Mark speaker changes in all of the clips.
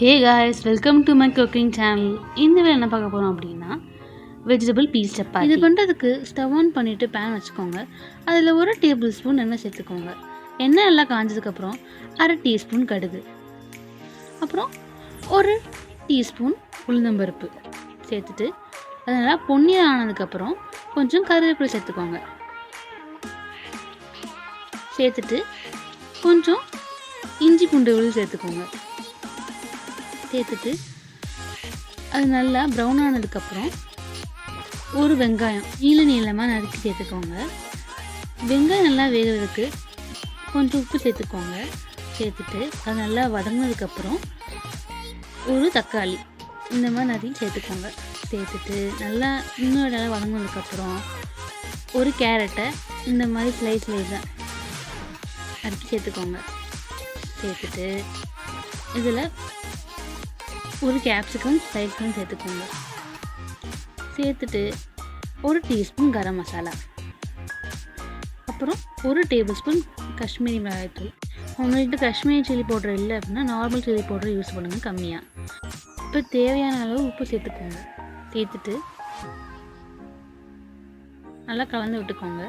Speaker 1: Hey guys, welcome to my cooking channel. இந்த வேலை என்ன பார்க்க போகிறோம் அப்படின்னா வெஜிடபிள் பீஸ் சப்பாத்தி. இது பண்ணுறதுக்கு ஸ்டவ் ஆன் பண்ணிவிட்டு பேன் வச்சுக்கோங்க. அதில் 1 டேபிள் ஸ்பூன் எண்ணெய் சேர்த்துக்கோங்க. எண்ணெய் எல்லாம் காஞ்சதுக்கப்புறம் 1/2 டீஸ்பூன் கடுகு, அப்புறம் 1 டீஸ்பூன் உளுந்தம்பருப்பு சேர்த்துட்டு அதனால் பொன்னிறம் ஆனதுக்கப்புறம் கொஞ்சம் கருவேப்பிலை சேர்த்துக்கோங்க. சேர்த்துட்டு கொஞ்சம் இஞ்சி பூண்டு விழுது சேர்த்துக்கோங்க. சேர்த்துட்டு அது நல்லா ப்ரௌன் ஆனதுக்கப்புறம் 1 வெங்காயம் நீளமாக நறுக்கி சேர்த்துக்கோங்க. வெங்காயம் நல்லா வேகிறதுக்கு கொஞ்சம் உப்பு சேர்த்துக்கோங்க. சேர்த்துட்டு அது நல்லா வதங்கினதுக்கப்புறம் 1 தக்காளி இந்த மாதிரி நறுக்கி சேர்த்துக்கோங்க. சேர்த்துட்டு நல்லா இன்னொரு நல்லா வதங்கினதுக்கப்புறம் 1 கேரட்டை இந்த மாதிரி ஸ்லைஸாக நறுக்கி சேர்த்துக்கோங்க. சேர்த்துட்டு இதில் 1 கேப்சிகம் ஸ்லைஸ்லாம் சேர்த்துக்கோங்க. சேர்த்துட்டு 1 டீஸ்பூன் கரம் மசாலா, அப்புறம் 1 டேபிள் ஸ்பூன் காஷ்மீரி மிளகாய்த்தூள். உங்கள்கிட்ட காஷ்மீரி சில்லி பவுடர் இல்லை அப்படின்னா நார்மல் சில்லி பவுடர் யூஸ் பண்ணுங்கள் கம்மியாக. இப்போ தேவையான அளவு உப்பு சேர்த்துக்கோங்க. சேர்த்துட்டு நல்லா கலந்து விட்டுக்கோங்க.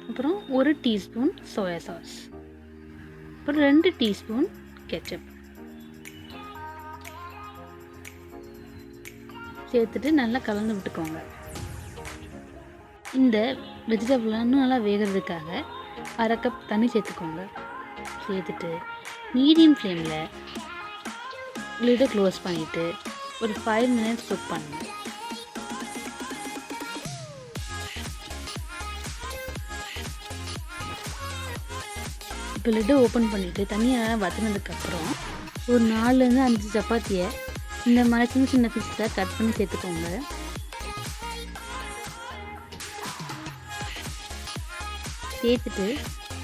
Speaker 1: அப்புறம் 1 டீஸ்பூன் சோயா சாஸ், அப்புறம் 2 டீஸ்பூன் கெச்சப் சேர்த்துட்டு நல்லா கலந்து விட்டுக்கோங்க. இந்த வெஜிடபிள் இன்னும் நல்லா வேகிறதுக்காக 1/2 கப் தண்ணி சேர்த்துக்கோங்க. சேர்த்துட்டு மீடியம் ஃப்ளேமில் லிட்டை க்ளோஸ் பண்ணிவிட்டு ஒரு 5 மினிட்ஸ் குக் பண்ணுங்கள். இப்போ லிட்டை ஓப்பன் பண்ணிவிட்டு தண்ணி நல்லா வற்றினதுக்கப்புறம் ஒரு 4லேருந்து 5 சப்பாத்தியை இந்த மாதிரி சின்ன சின்ன பீஸாக கட் பண்ணி சேர்த்துக்கோங்க. சேர்த்துட்டு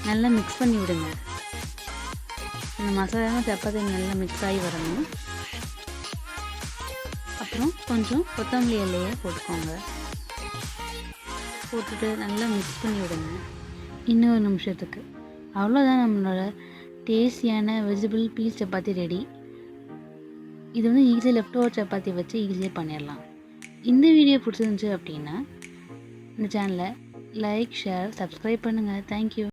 Speaker 1: நல்லா மிக்ஸ் பண்ணி விடுங்க. இந்த மசாலா சப்பாத்தி நல்லா மிக்ஸ் ஆகி வரணும். அப்புறம் கொஞ்சம் கொத்தமல்லி இலையை போட்டுக்கோங்க. போட்டுட்டு நல்லா மிக்ஸ் பண்ணி விடுங்க இன்னும் 1 நிமிஷத்துக்கு. அவ்வளோதான், நம்மளோட டேஸ்டியான வெஜிடபிள் பீஸ் சப்பாத்தி ரெடி. இது வந்து ஈஸியாக லெஃப்ட் ஓவர் சப்பாத்தி வச்சு ஈஸியாக பண்ணிடலாம். இந்த வீடியோ பிடிச்சிருந்துச்சு அப்படின்னா இந்த சேனலை லைக், ஷேர், சப்ஸ்கிரைப் பண்ணுங்கள். தேங்க்யூ.